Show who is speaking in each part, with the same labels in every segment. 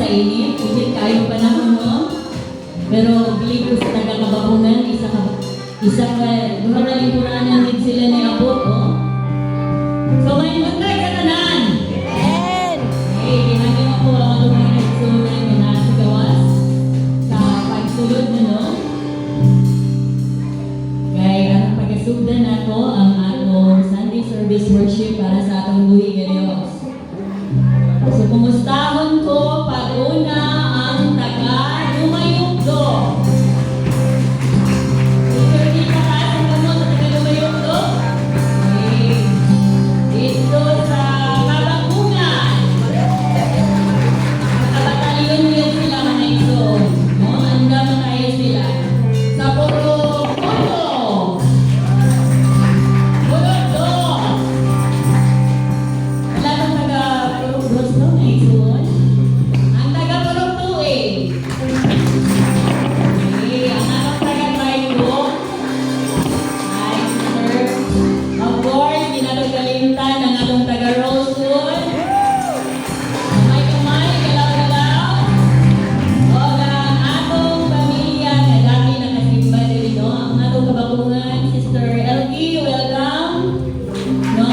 Speaker 1: sa init, hindi kayo panahon mo. Pero believe ko sa taga-kabakungan, isang lingkuranan din sila na abot, oh. So, may magkay ka tanan.
Speaker 2: Amen.
Speaker 1: Eh, ginagin ako ang lumay na isunan na nasa gawas sa pagsulod na, no? Kaya, ang pagkasugdan ako ang atong Sunday service worship para sa atong buhay ng Diyos. So, kumustahon ko pag-una ang taga-Lumayugdo. Ito, di ka taas ang sa taga-Lumayugdo? Okay. Dito sa Kabakungan. Nakabatalyon yun sila mga ito. No? Handa mo tayo sila. Sa Puro-Puro. Puro-Do. Wala bang taga-Puro-Dos, no? Mga ito. Ang taga-Puro-Do eh. Okay. Ang anong taga-Traiko. Ay, sir. Of course, ginagagalintan ng atong taga-Rosewood. Kamay-kamay, galaw-galaw. O ang atong pamilya na dati nakasimba din, no? Ang atong kabakungan, Sister LG, welcome. No?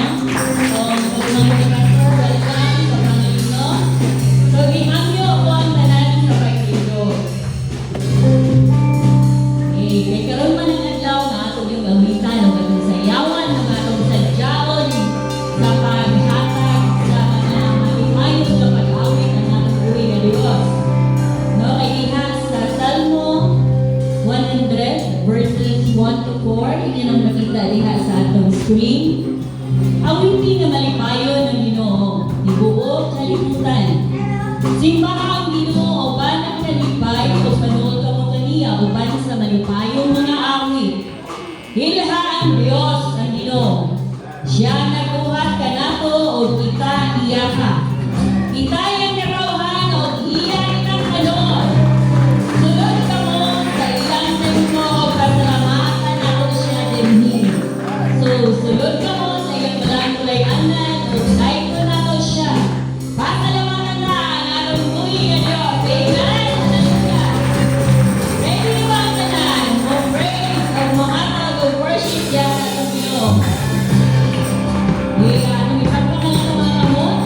Speaker 1: So, mga pastor, welcome sa Panginoon, no? So, gihangyo ko ang tanan sa pagkito. Eh, kay karon man ang adlaw na atong yung gamitan ng atong sayawan, ng atong sadyaon sa paghatag sa mga malimayo sa pag-awit ng atong buhay na Diyos. No, kay diha sa Salmo 100 verses 1 to 4, yun ang nakita diha sa atong screen. Awitin nga malipayon ng Ginoo, ibuok sa liputan. Simbaha ang Ginoo uban ang kalipay o panuod ka mo kaniya uban sa malipayong mga awit. Hilha ang Diyos ang Ginoo. Siya nagbuhat kanato o kita iyaka. Itayang narawhan o iya itang kanon. Sulod ka mo sa ilang mo o kasalamatan ako siya dinhi. So, sulod ka mo sa iyang malang-tulayanan o say ko na to siya. Pasalamatan na ang atong buhay na Diyos. Amen. Hallelujah. Ready ba ang tanan o praise o mahatag o worship yan sa atong Ginoo? Anong ipagpakalan ng mga kamot?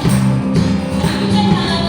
Speaker 1: Sabi ka na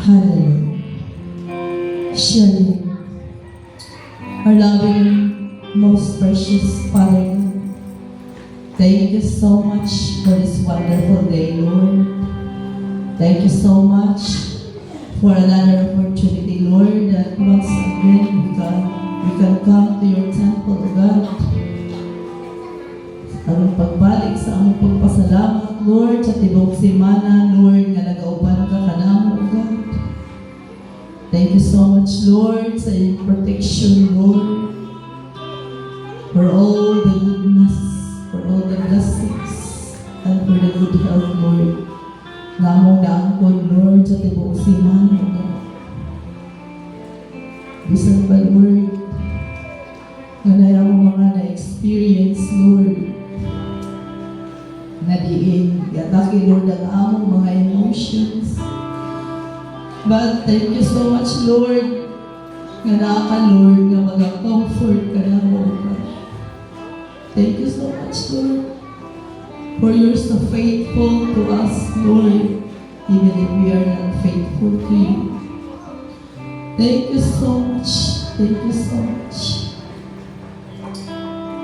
Speaker 2: Hallelujah. Surely, our loving, most precious Father, thank you so much for this wonderful day, Lord. Thank you so much for another opportunity, Lord, that once again we can come to your temple, O God. Ang pagbalik sa among pagpasalamat, Lord, sa tibok simana, Lord, nga nagauban ka kanamo, O God. Thank you so much, Lord, sa iyong protection, Lord, for all the goodness, for all the blessings, and for the good health, Lord. Namong naangkon, Lord, sa tibok simana, O God. Bisan pa, Lord, nga na yung mga na-experience, Lord, na diin, yataki, Lord, ang among mga emotions. But thank you so much, Lord, nga naka, Lord, nga mag-comfort ka na mo, God. Thank you so much, Lord, for you're so faithful to us, Lord, even if we are not faithful to you. Thank you so much. Thank you so much.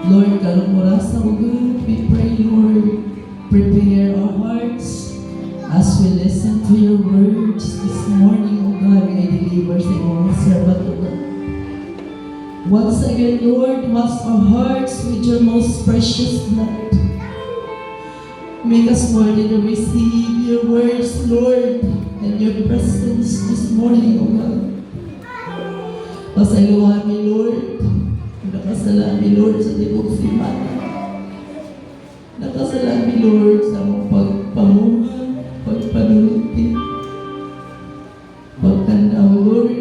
Speaker 2: Lord, karong oras sa ugod, we pray, Lord, prepare our hearts as we listen to your words this morning, O God, I deliver sa iyong servant, O God. Once again, Lord, wash our hearts with your most precious blood. Make us worthy to receive your words, Lord, and your presence this morning, O God. Pasaluhan mi, Lord. Nakasalami, Lord, sa tibok simana. Nakasalami, Lord, sa mong pagpamuha, pagpanulti, pagtanaw, Lord,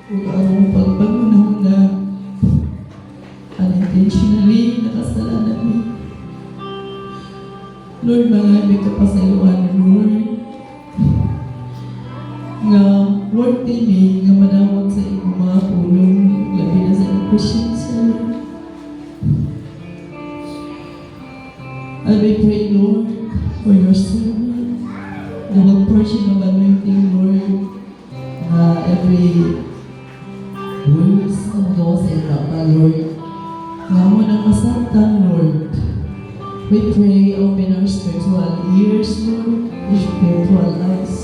Speaker 2: kung among pagpangunahuna, unintentionally, nakasalan mi. Lord, mga may kapasaluhan, Lord, nga worthy ni, nga manawag sa iyong mga pulong, labi na sa Christians, Lord. And we pray, Lord, for your servant, the whole portion of anointing, Lord, every words na magawa sa iyo, Lord, nga mo na masartan, Lord. We pray, open our spiritual ears, Lord, our spiritual eyes,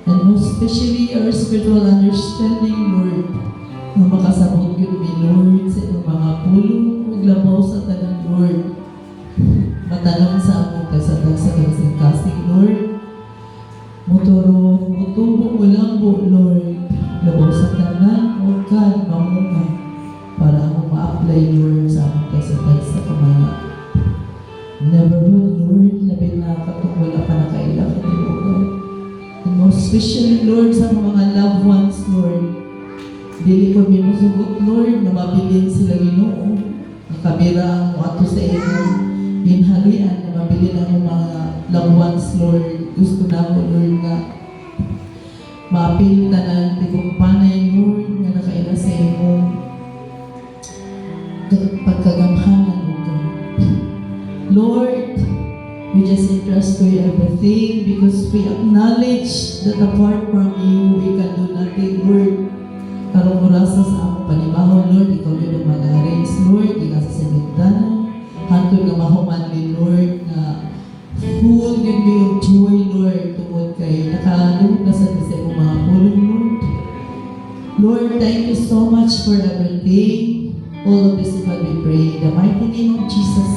Speaker 2: and most especially our spiritual understanding, Lord, na makasabot yun, Lord, sa iyong mga pulong, maglabaw sa tanan, Lord. Matanong sa among kasatag sa kasing-kasing, Lord. Muturo, mutubo mo lang po, Lord. Labaw sa tanan, O God, mamunga, para mo ma-apply, Lord, sa among kasatag sa kamala. Neverhood, Lord, labi na katong wala ka na kailangan, O God. And most especially, Lord, sa mga loved ones, Lord. Dili ko minusugot, Lord, na mabilin sila Ginoo. Nakabira mo ato sa inyo. Inhalian na mabili ng mga loved ones, Lord. Gusto na ko, Lord, na maapil na ng tibong panay, Lord, nga nakaila sa iyong pagkagamhanan, Lord. We just entrust to you everything because we acknowledge that apart from you, we can do nothing, Lord. Karong orasa sa among panibahon, Lord, ikaw yun ang mag-arrange, Lord, ikaw sa simigdanan. Hantod nga mahuman ni Lord na full yun mo yung joy, Lord, tungod kay nakalunod na sa mga pulong, Lord. Lord, thank you so much for everything. All of this is what we pray. In the mighty name of Jesus.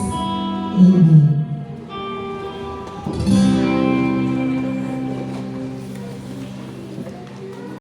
Speaker 2: Amen.